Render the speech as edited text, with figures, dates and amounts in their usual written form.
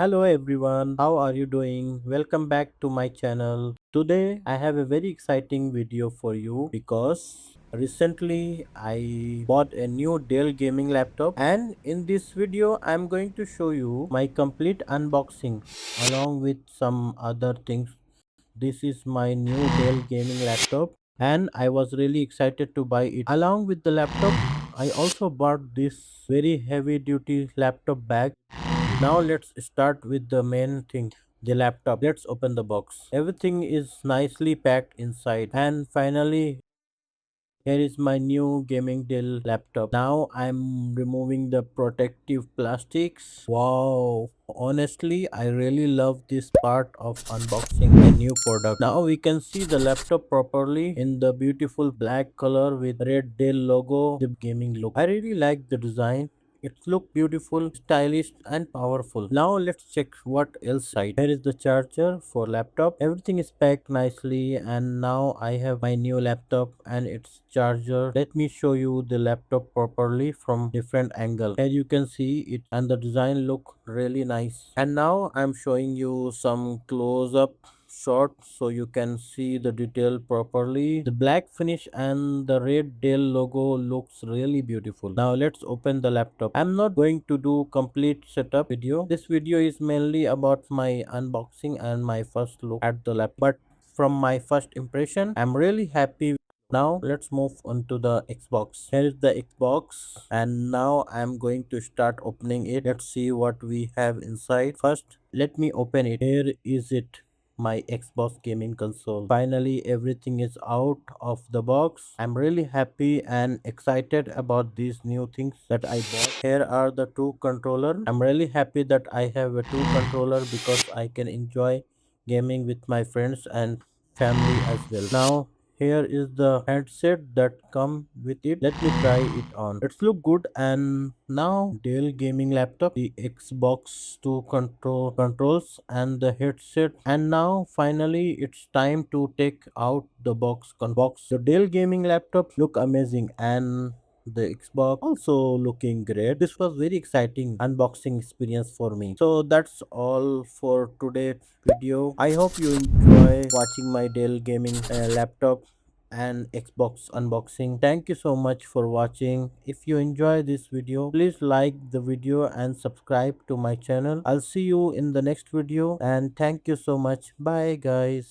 Hello everyone, how are you doing? Welcome back to my channel. Today I have a very exciting video for you because recently I bought a new Dell gaming laptop, and in this video I'm going to show you my complete unboxing along with some other things. This is my new Dell gaming laptop and I was really excited to buy it. Along with the laptop, I also bought this very heavy duty laptop bag. Now let's start with the main thing, the laptop. Let's open the box. Everything is nicely packed inside, and finally here is my new gaming Dell laptop. Now I'm removing the protective plastics. Wow, honestly I really love this part of unboxing a new product. Now we can see the laptop properly in the beautiful black color with red Dell logo, the gaming look. I really like the design. It looks beautiful, stylish and powerful. Now let's check what else inside. Here is the charger for laptop. Everything is packed nicely, and now I have my new laptop and its charger. Let me show you the laptop properly from different angle. Here you can see it and the design look really nice. And now I'm showing you some close up shot so you can see the detail properly. The black finish and the red Dell logo looks really beautiful. Now let's open the laptop. I'm not going to do complete setup video. This video is mainly about my unboxing and my first look at the laptop. But from my first impression, I'm really happy. Now let's move on to the Xbox. Here is the Xbox, and now I'm going to start opening it. Let's see what we have inside. First, let me open it. Here is it, my Xbox gaming console. Finally everything is out of the box. I'm really happy and excited about these new things that I bought. Here are the two controller. I'm really happy that I have a two controller because I can enjoy gaming with my friends and family as well. Now here is the headset that come with it. Let me try it on. It's look good. And now Dell gaming laptop, the Xbox 2 controls and the headset. And now finally it's time to take out the box. The Dell gaming laptop look amazing, and the Xbox also looking great. This was very exciting unboxing experience for me. So that's all for today's video. I hope you enjoy watching my Dell gaming laptop and Xbox unboxing. Thank you so much for watching. If you enjoy this video, please like the video and subscribe to my channel. I'll see you in the next video, and thank you so much. Bye guys.